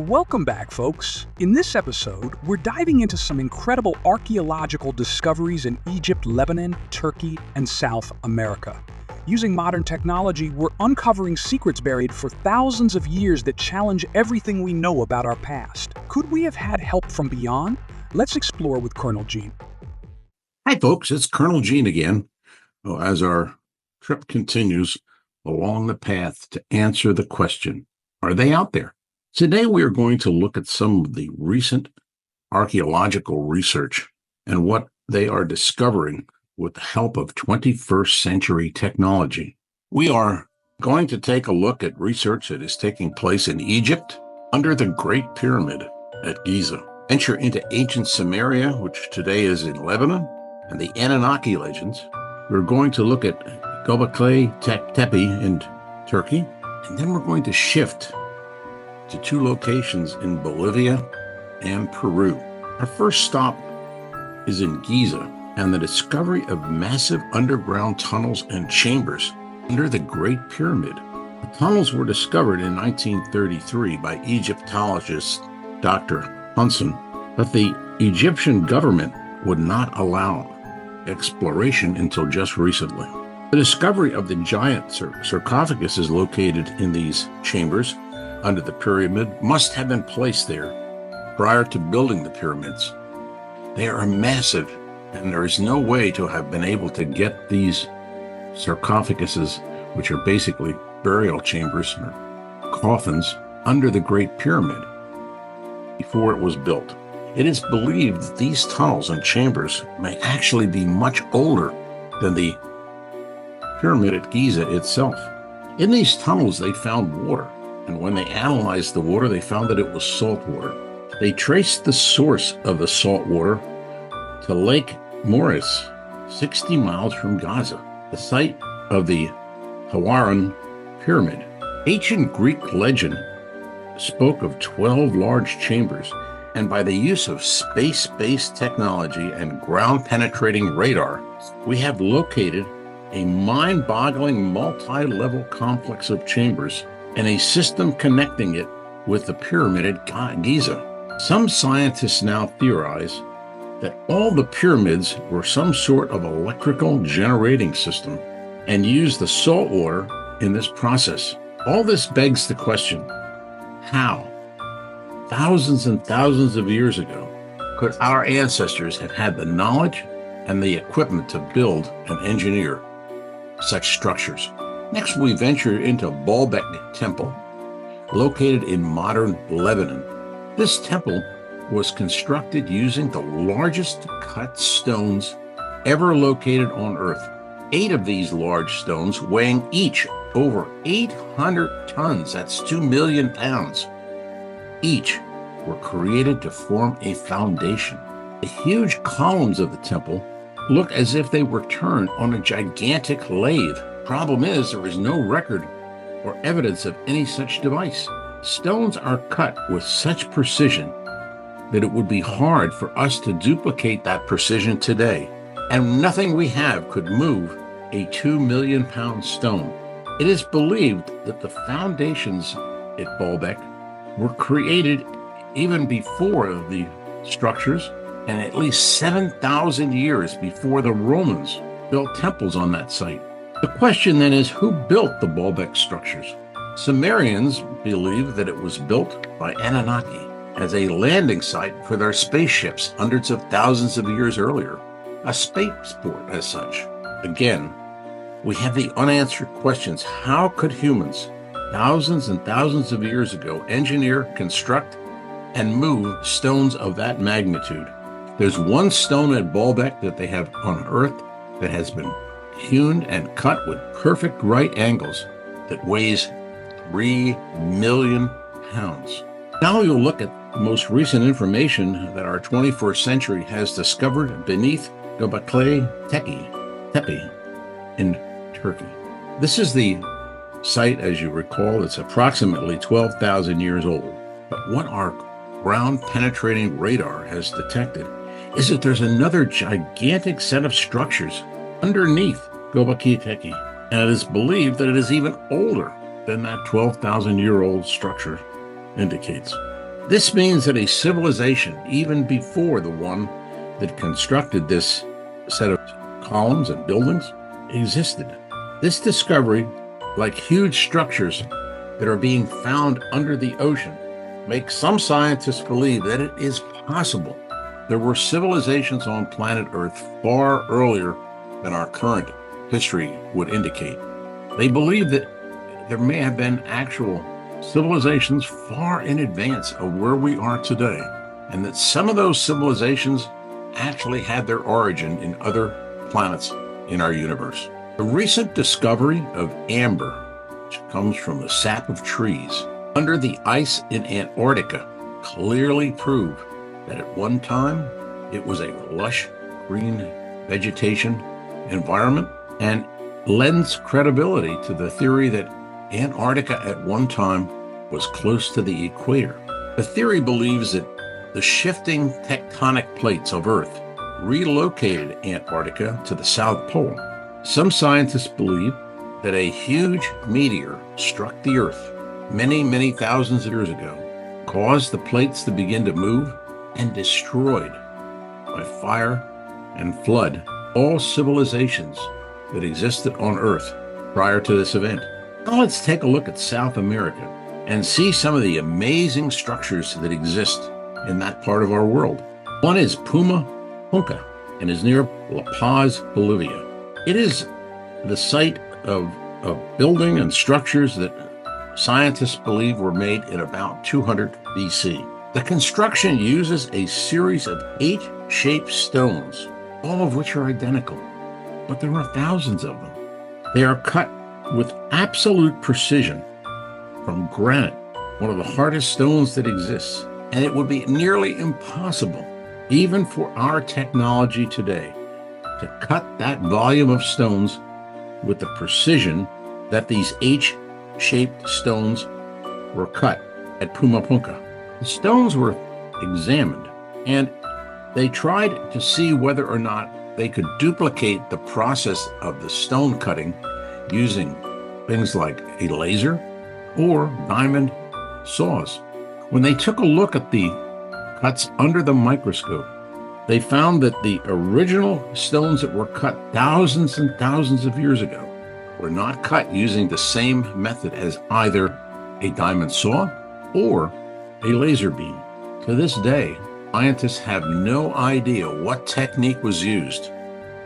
Welcome back, folks. In this episode, we're diving into some incredible archaeological discoveries in Egypt, Lebanon, Turkey, and South America. Using modern technology, we're uncovering secrets buried for thousands of years that challenge everything we know about our past. Could we have had help from beyond? Let's explore with Colonel Gene. Hi, folks. It's Colonel Gene again. Well, as our trip continues along the path to answer the question, are they out there? Today, we are going to look at some of the recent archaeological research and what they are discovering with the help of 21st century technology. We are going to take a look at research that is taking place in Egypt under the Great Pyramid at Giza. Venture into ancient Samaria, which today is in Lebanon, and the Anunnaki legends. We're going to look at Gobekli Tepe in Turkey, and then we're going to shift to two locations in Bolivia and Peru. Our first stop is in Giza and the discovery of massive underground tunnels and chambers under the Great Pyramid. The tunnels were discovered in 1933 by Egyptologist Dr. Hunson, but the Egyptian government would not allow exploration until just recently. The discovery of the giant sarcophagus is located in these chambers under the pyramid must have been placed there prior to building the pyramids. They are massive, and there is no way to have been able to get these sarcophaguses, which are basically burial chambers or coffins, under the Great Pyramid before it was built. It is believed that these tunnels and chambers may actually be much older than the pyramid at Giza itself. In these tunnels, they found water. And when they analyzed the water, they found that it was salt water. They traced the source of the salt water to Lake Moeris, 60 miles from Giza, the site of the Sasahuaman pyramid. Ancient Greek legend spoke of 12 large chambers, and by the use of space-based technology and ground-penetrating radar, we have located a mind-boggling multi-level complex of chambers and a system connecting it with the pyramid at Giza. Some scientists now theorize that all the pyramids were some sort of electrical generating system and used the salt water in this process. All this begs the question, how, thousands and thousands of years ago, could our ancestors have had the knowledge and the equipment to build and engineer such structures? Next, we venture into Baalbek Temple, located in modern Lebanon. This temple was constructed using the largest cut stones ever located on Earth. 8 of these large stones, weighing each over 800 tons, that's 2 million pounds, each were created to form a foundation. The huge columns of the temple look as if they were turned on a gigantic lathe. Problem is, there is no record or evidence of any such device. Stones are cut with such precision that it would be hard for us to duplicate that precision today, and nothing we have could move a 2 million pound stone. It is believed that the foundations at Baalbek were created even before the structures and at least 7,000 years before the Romans built temples on that site. The question then is, who built the Baalbek structures? Sumerians believe that it was built by Anunnaki as a landing site for their spaceships hundreds of thousands of years earlier, a spaceport as such. Again, we have the unanswered questions. How could humans, thousands and thousands of years ago, engineer, construct, and move stones of that magnitude? There's one stone at Baalbek that they have unearthed that has been hewn and cut with perfect right angles that weighs 3 million pounds. Now we'll look at the most recent information that our 21st century has discovered beneath Gobekli Tepe in Turkey. This is the site, as you recall. It's approximately 12,000 years old. But what our ground-penetrating radar has detected is that there's another gigantic set of structures underneath Gobekli Tepe, and it is believed that it is even older than that 12,000-year-old structure indicates. This means that a civilization, even before the one that constructed this set of columns and buildings, existed. This discovery, like huge structures that are being found under the ocean, makes some scientists believe that it is possible there were civilizations on planet Earth far earlier than our current history would indicate. They believe that there may have been actual civilizations far in advance of where we are today, and that some of those civilizations actually had their origin in other planets in our universe. The recent discovery of amber, which comes from the sap of trees, under the ice in Antarctica, clearly prove that at one time it was a lush green vegetation environment, and lends credibility to the theory that Antarctica at one time was close to the equator. The theory believes that the shifting tectonic plates of Earth relocated Antarctica to the South Pole. Some scientists believe that a huge meteor struck the Earth many thousands of years ago, caused the plates to begin to move, and destroyed by fire and flood all civilizations that existed on Earth prior to this event. Now let's take a look at South America and see some of the amazing structures that exist in that part of our world. One is Puma Punku and is near La Paz, Bolivia. It is the site of a building and structures that scientists believe were made in about 200 BC. The construction uses a series of H-shaped stones, all of which are identical, but there are thousands of them. They are cut with absolute precision from granite, one of the hardest stones that exists, and it would be nearly impossible, even for our technology today, to cut that volume of stones with the precision that these H-shaped stones were cut at Puma Punku. The stones were examined, and they tried to see whether or not they could duplicate the process of the stone cutting using things like a laser or diamond saws. When they took a look at the cuts under the microscope, they found that the original stones that were cut thousands and thousands of years ago were not cut using the same method as either a diamond saw or a laser beam. To this day, scientists have no idea what technique was used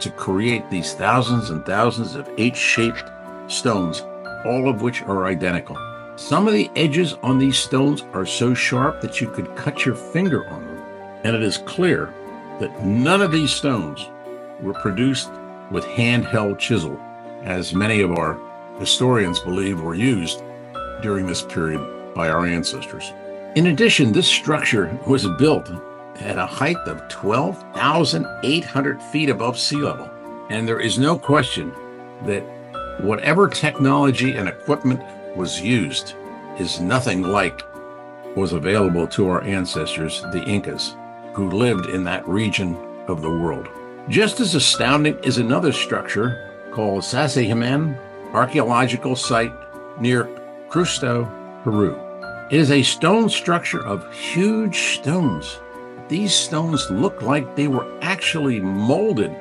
to create these thousands and thousands of H-shaped stones, all of which are identical. Some of the edges on these stones are so sharp that you could cut your finger on them, and it is clear that none of these stones were produced with handheld chisel, as many of our historians believe were used during this period by our ancestors. In addition, this structure was built at a height of 12,800 feet above sea level, and there is no question that whatever technology and equipment was used is nothing like was available to our ancestors, the Incas, who lived in that region of the world. Just as astounding is another structure called Sasahuaman archaeological site near Cusco, Peru. It is a stone structure of huge stones. These stones look like they were actually molded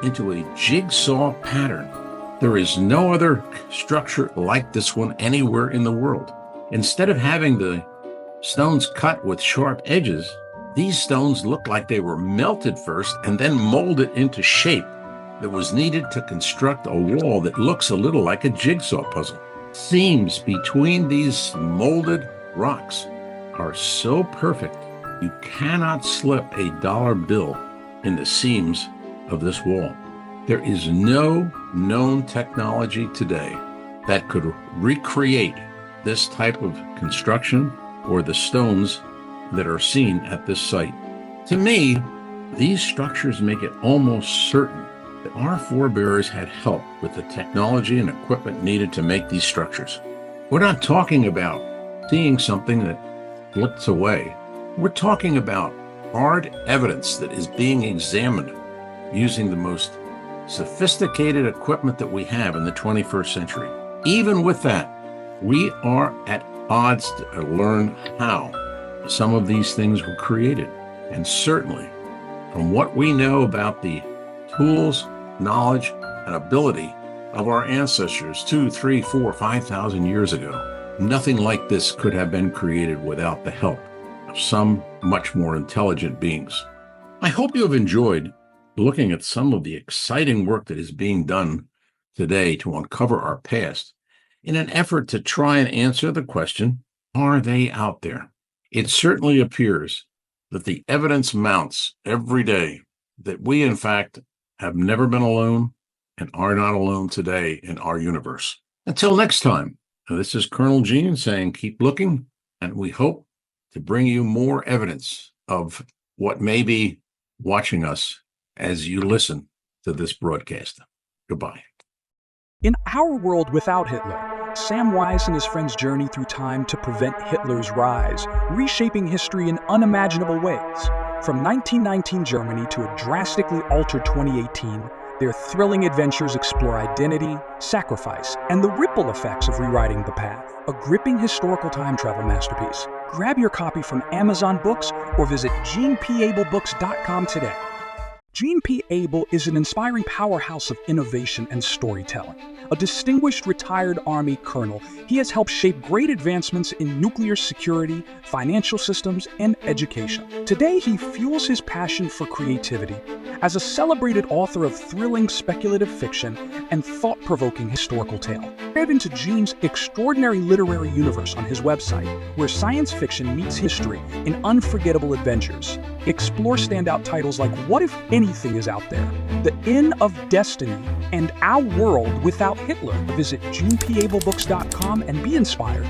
into a jigsaw pattern. There is no other structure like this one anywhere in the world. Instead of having the stones cut with sharp edges, these stones look like they were melted first and then molded into shape that was needed to construct a wall that looks a little like a jigsaw puzzle. Seams between these molded rocks are so perfect, you cannot slip a dollar bill in the seams of this wall. There is no known technology today that could recreate this type of construction or the stones that are seen at this site. To me, these structures make it almost certain that our forebears had help with the technology and equipment needed to make these structures. We're not talking about seeing something that flips away. We're talking about hard evidence that is being examined using the most sophisticated equipment that we have in the 21st century. Even with that, we are at odds to learn how some of these things were created. And certainly, from what we know about the tools, knowledge, and ability of our ancestors 2, 3, 4, 5,000 years ago, nothing like this could have been created without the help of some much more intelligent beings. I hope you have enjoyed looking at some of the exciting work that is being done today to uncover our past in an effort to try and answer the question, are they out there? It certainly appears that the evidence mounts every day that we, in fact, have never been alone and are not alone today in our universe. Until next time, this is Colonel Gene saying keep looking, and we hope to bring you more evidence of what may be watching us as you listen to this broadcast. Goodbye. In our world without Hitler, Sam Weiss and his friends journey through time to prevent Hitler's rise, reshaping history in unimaginable ways. From 1919 Germany to a drastically altered 2018, their thrilling adventures explore identity, sacrifice, and the ripple effects of rewriting the path. A gripping historical time travel masterpiece. Grab your copy from Amazon Books or visit GenePAbelBooks.com today. Gene P. Abel is an inspiring powerhouse of innovation and storytelling. A distinguished retired Army colonel, he has helped shape great advancements in nuclear security, financial systems, and education. Today, he fuels his passion for creativity as a celebrated author of thrilling speculative fiction and thought-provoking historical tale. Dive into Gene's extraordinary literary universe on his website, where science fiction meets history in unforgettable adventures. Explore standout titles like What If Anything Is Out There?, The Inn of Destiny, and Our World Without Hitler. Visit GenePAbelBooks.com and be inspired.